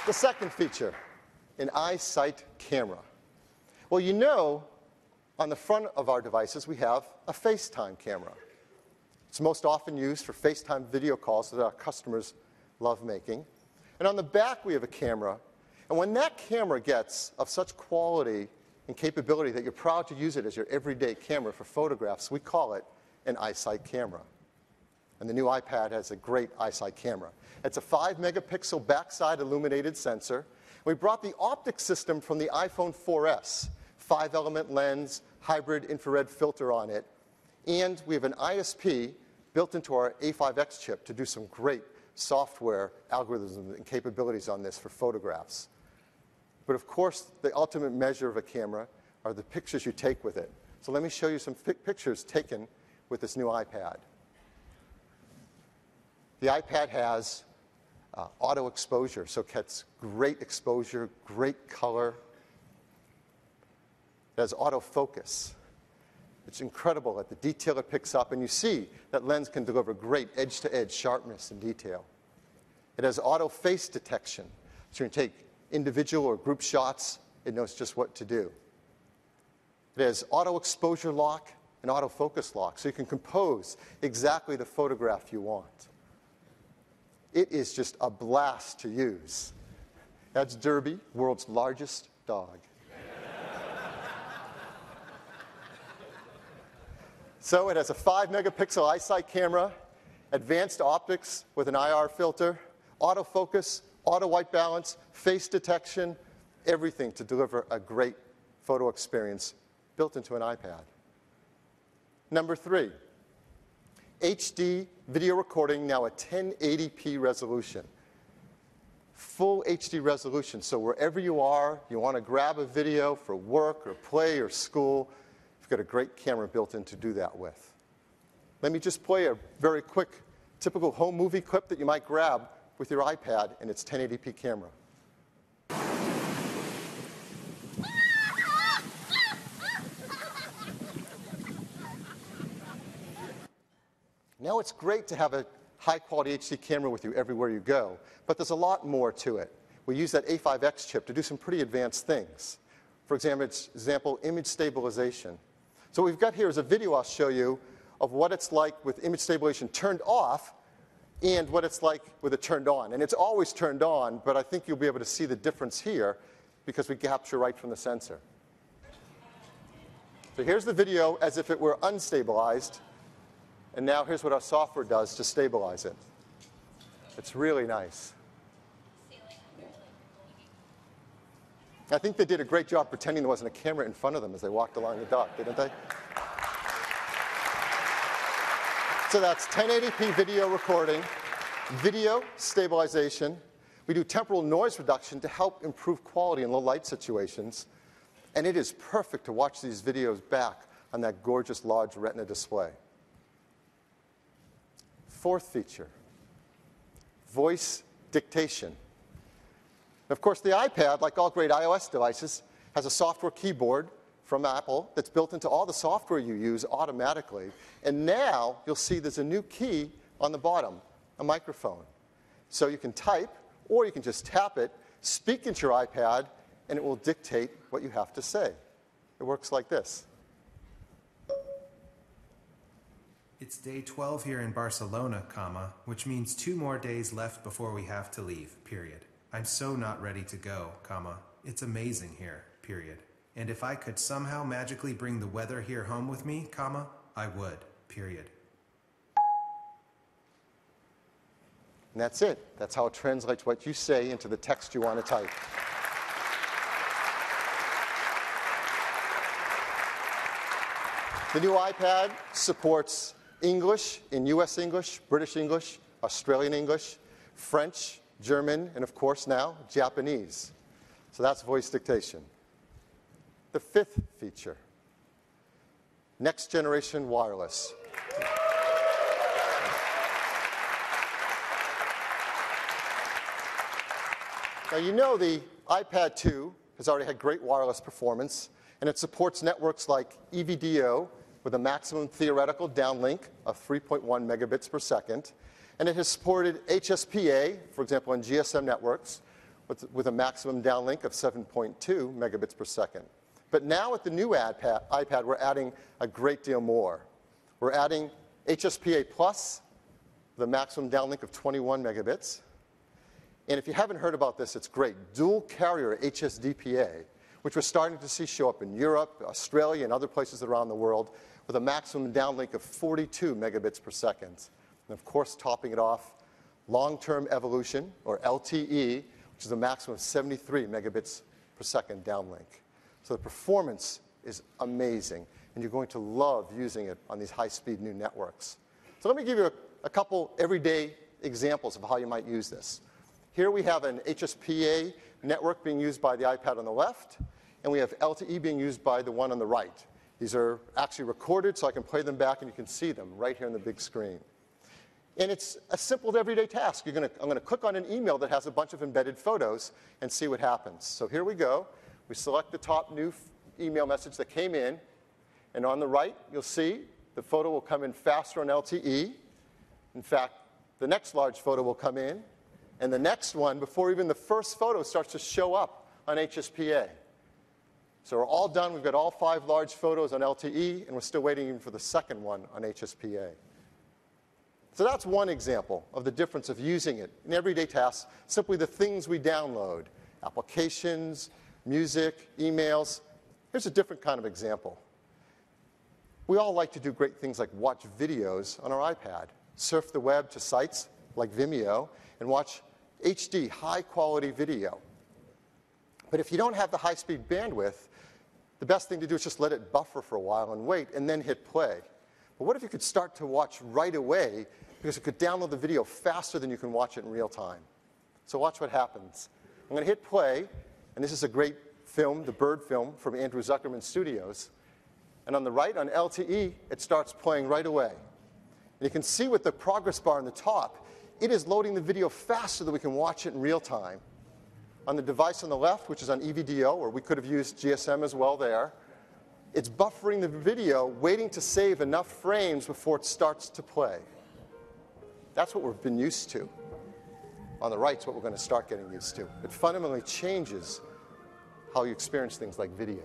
The second feature, an iSight camera. Well, you know, on the front of our devices, we have a FaceTime camera. It's most often used for FaceTime video calls that our customers love making. And on the back, we have a camera. And when that camera gets of such quality and capability that you're proud to use it as your everyday camera for photographs, we call it an iSight camera. And the new iPad has a great iSight camera. It's a 5-megapixel backside illuminated sensor. We brought the optics system from the iPhone 4S, 5-element lens, hybrid infrared filter on it, and we have an ISP built into our A5X chip to do some great software algorithms and capabilities on this for photographs. But of course, the ultimate measure of a camera are the pictures you take with it. So let me show you some pictures taken with this new iPad. The iPad has auto exposure, so it gets great exposure, great color. It has autofocus. It's incredible at the detail it picks up, and you see that lens can deliver great edge-to-edge sharpness and detail. It has auto face detection, so you can take individual or group shots. It knows just what to do. It has auto exposure lock and autofocus lock, so you can compose exactly the photograph you want. It is just a blast to use. That's Derby, world's largest dog. So it has a 5-megapixel iSight camera, advanced optics with an IR filter, autofocus, auto white balance, face detection, everything to deliver a great photo experience built into an iPad. Number 3, HD video recording, now a 1080p resolution. Full HD resolution, so wherever you are, you want to grab a video for work or play or school, you've got a great camera built in to do that with. Let me just play a very quick, typical home movie clip that you might grab with your iPad and its 1080p camera. Now, it's great to have a high-quality HD camera with you everywhere you go, but there's a lot more to it. We use that A5X chip to do some pretty advanced things. For example, image stabilization. So what we've got here is a video I'll show you of what it's like with image stabilization turned off and what it's like with it turned on. And it's always turned on, but I think you'll be able to see the difference here because we capture right from the sensor. So here's the video as if it were unstabilized. And now here's what our software does to stabilize it. It's really nice. I think they did a great job pretending there wasn't a camera in front of them as they walked along the dock, didn't they? So that's 1080p video recording, video stabilization. We do temporal noise reduction to help improve quality in low light situations. And it is perfect to watch these videos back on that gorgeous large Retina display. Fourth feature, voice dictation. Of course, the iPad, like all great iOS devices, has a software keyboard from Apple that's built into all the software you use automatically. And now you'll see there's a new key on the bottom, a microphone. So you can type, or you can just tap it, speak into your iPad, and it will dictate what you have to say. It works like this. It's day 12 here in Barcelona, which means 2 more days left before we have to leave, period. I'm so not ready to go, It's amazing here, period. And if I could somehow magically bring the weather here home with me, I would, period. And that's it. That's how it translates what you say into the text you want to type. The new iPad supports English in US English, British English, Australian English, French, German, and of course now, Japanese. So that's voice dictation. The fifth feature, next generation wireless. Now you know the iPad 2 has already had great wireless performance, and it supports networks like EVDO, with a maximum theoretical downlink of 3.1 megabits per second. And it has supported HSPA, for example, on GSM networks, with a maximum downlink of 7.2 megabits per second. But now with the new iPad, we're adding a great deal more. We're adding HSPA Plus, the maximum downlink of 21 megabits. And if you haven't heard about this, it's great. Dual carrier HSDPA, which we're starting to see show up in Europe, Australia, and other places around the world, with a maximum downlink of 42 megabits per second. And of course, topping it off, long-term evolution, or LTE, which is a maximum of 73 megabits per second downlink. So the performance is amazing, and you're going to love using it on these high-speed new networks. So let me give you a couple everyday examples of how you might use this. Here we have an HSPA network being used by the iPad on the left, and we have LTE being used by the one on the right. These are actually recorded, so I can play them back, and you can see them right here on the big screen. And it's a simple everyday task. I'm going to click on an email that has a bunch of embedded photos and see what happens. So here we go. We select the top new email message that came in, and on the right, you'll see the photo will come in faster on LTE. In fact, the next large photo will come in, and the next one, before even the first photo starts to show up on HSPA. So we're all done. We've got all 5 large photos on LTE, and we're still waiting even for the second one on HSPA. So that's one example of the difference of using it in everyday tasks, simply the things we download, applications, music, emails. Here's a different kind of example. We all like to do great things like watch videos on our iPad, surf the web to sites like Vimeo, and watch HD, high-quality video. But if you don't have the high-speed bandwidth, the best thing to do is just let it buffer for a while and wait, and then hit play. But what if you could start to watch right away, because you could download the video faster than you can watch it in real time? So watch what happens. I'm going to hit play, and this is a great film, the Bird film from Andrew Zuckerman Studios. And on the right, on LTE, it starts playing right away. And you can see with the progress bar on the top, it is loading the video faster than we can watch it in real time. On the device on the left, which is on EVDO, or we could have used GSM as well there, it's buffering the video, waiting to save enough frames before it starts to play. That's what we've been used to. On the right is what we're going to start getting used to. It fundamentally changes how you experience things like video.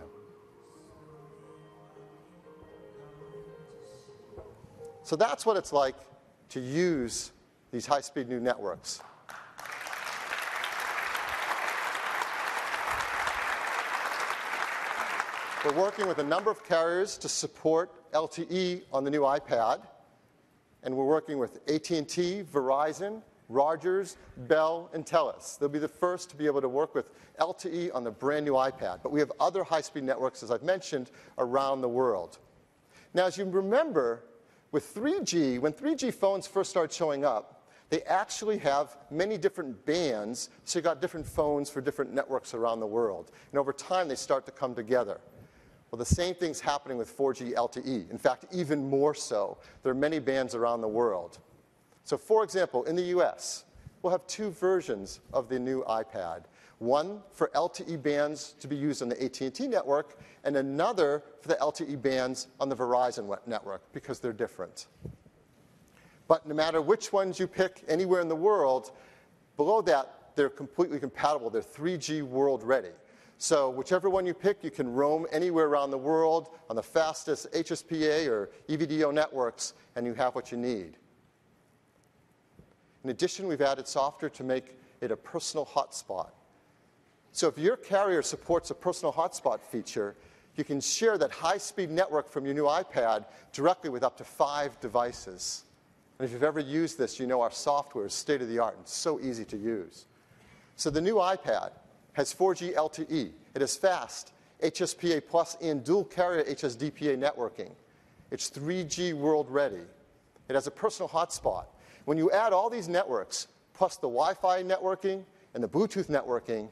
So that's what it's like to use these high-speed new networks. We're working with a number of carriers to support LTE on the new iPad. And we're working with AT&T, Verizon, Rogers, Bell, and Telus. They'll be the first to be able to work with LTE on the brand new iPad. But we have other high-speed networks, as I've mentioned, around the world. Now, as you remember, with 3G, when 3G phones first started showing up, they actually have many different bands, so you got different phones for different networks around the world. And over time, they start to come together. Well, the same thing's happening with 4G LTE. In fact, even more so. There are many bands around the world. So for example, in the US, we'll have 2 versions of the new iPad. One for LTE bands to be used on the AT&T network, and another for the LTE bands on the Verizon network, because they're different. But no matter which ones you pick anywhere in the world, below that, they're completely compatible. They're 3G world ready. So whichever one you pick, you can roam anywhere around the world on the fastest HSPA or EVDO networks, and you have what you need. In addition, we've added software to make it a personal hotspot. So if your carrier supports a personal hotspot feature, you can share that high-speed network from your new iPad directly with up to 5 devices. And if you've ever used this, you know our software is state-of-the-art and so easy to use. So the new iPad has 4G LTE. It has fast HSPA Plus and dual carrier HSDPA networking. It's 3G world ready. It has a personal hotspot. When you add all these networks, plus the Wi-Fi networking and the Bluetooth networking,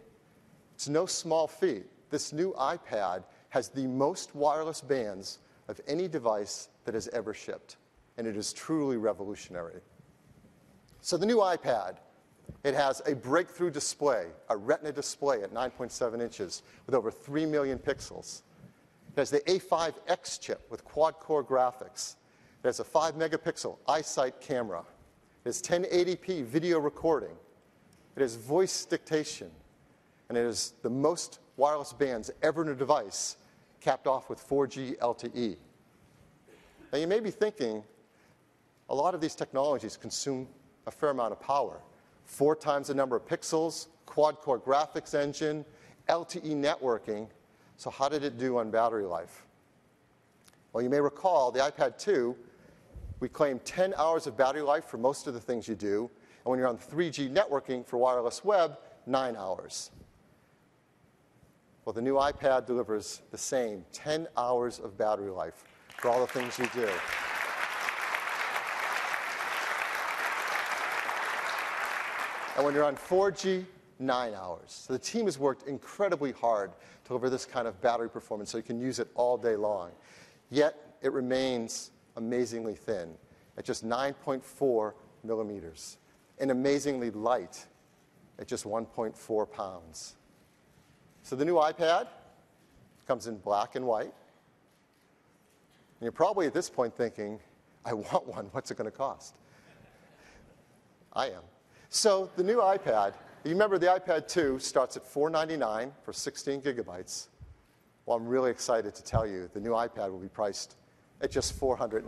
it's no small feat. This new iPad has the most wireless bands of any device that has ever shipped. And it is truly revolutionary. So the new iPad, it has a breakthrough display, a Retina display at 9.7 inches with over 3 million pixels. It has the A5X chip with quad-core graphics. It has a 5-megapixel iSight camera. It has 1080p video recording. It has voice dictation. and it is the most wireless bands ever in a device, capped off with 4G LTE. Now you may be thinking, a lot of these technologies consume a fair amount of power. 4 times the number of pixels, quad-core graphics engine, LTE networking. So how did it do on battery life? Well, you may recall the iPad 2, we claim 10 hours of battery life for most of the things you do. And when you're on 3G networking for wireless web, 9 hours. Well, the new iPad delivers the same 10 hours of battery life for all the things you do. And when you're on 4G, 9 hours. So the team has worked incredibly hard to deliver this kind of battery performance so you can use it all day long. Yet, it remains amazingly thin at just 9.4 millimeters and amazingly light at just 1.4 pounds. So the new iPad comes in black and white. And you're probably at this point thinking, I want one. What's it going to cost? I am. So the new iPad, you remember the iPad 2 starts at $499 for 16 gigabytes. Well, I'm really excited to tell you the new iPad will be priced at just $499.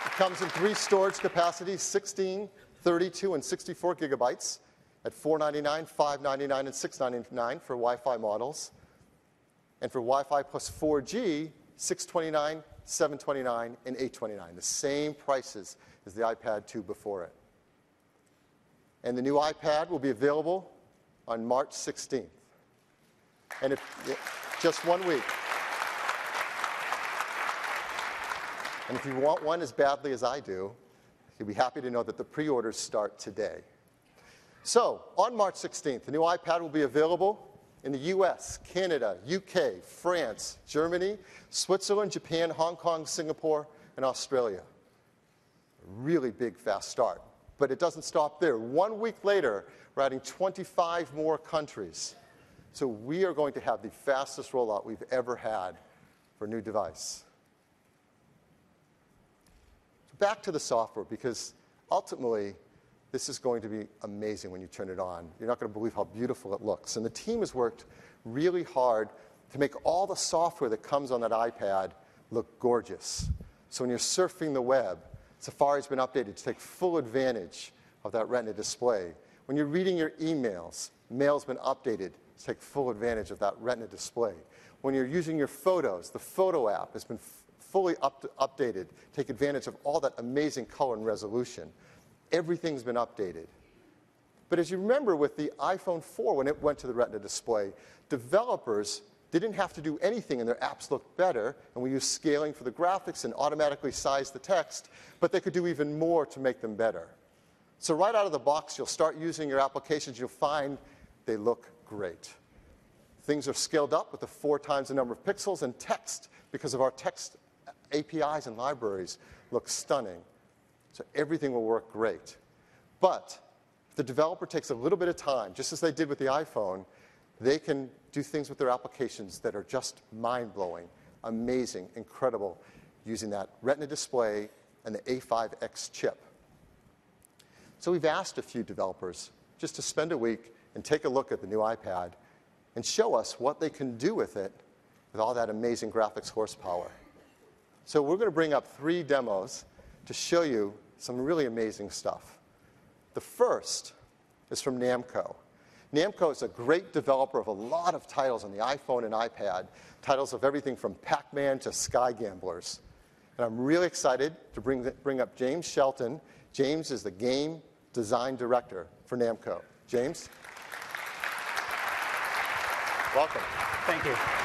It comes in 3 storage capacities, 16, 32, and 64 gigabytes at $499, $599, and $699 for Wi-Fi models. And for Wi-Fi plus 4G, $629, $729, and $829, the same prices as the iPad 2 before it. And the new iPad will be available on March 16th. And just 1 week. And if you want one as badly as I do, you'll be happy to know that the pre-orders start today. So, on March 16th, the new iPad will be available in the US, Canada, UK, France, Germany, Switzerland, Japan, Hong Kong, Singapore, and Australia. A really big, fast start. But it doesn't stop there. 1 week later, we're adding 25 more countries. So we are going to have the fastest rollout we've ever had for a new device. So back to the software, because ultimately, this is going to be amazing when you turn it on. You're not going to believe how beautiful it looks. And the team has worked really hard to make all the software that comes on that iPad look gorgeous. So when you're surfing the web, Safari's been updated to take full advantage of that Retina display. When you're reading your emails, Mail's been updated to take full advantage of that Retina display. When you're using your photos, the Photo app has been fully updated to take advantage of all that amazing color and resolution. Everything's been updated. But as you remember with the iPhone 4, when it went to the Retina display, developers didn't have to do anything and their apps looked better, and we used scaling for the graphics and automatically sized the text, but they could do even more to make them better. So right out of the box, you'll start using your applications, you'll find they look great. Things are scaled up with the 4 times the number of pixels, and text, because of our text APIs and libraries, looks stunning. So everything will work great. But if the developer takes a little bit of time, just as they did with the iPhone, they can do things with their applications that are just mind-blowing, amazing, incredible, using that Retina display and the A5X chip. So we've asked a few developers just to spend a week and take a look at the new iPad and show us what they can do with it with all that amazing graphics horsepower. So we're going to bring up 3 demos to show you some really amazing stuff. The first is from Namco. Namco is a great developer of a lot of titles on the iPhone and iPad, titles of everything from Pac-Man to Sky Gamblers. And I'm really excited to bring up James Shelton. James is the game design director for Namco. James? Welcome. Thank you.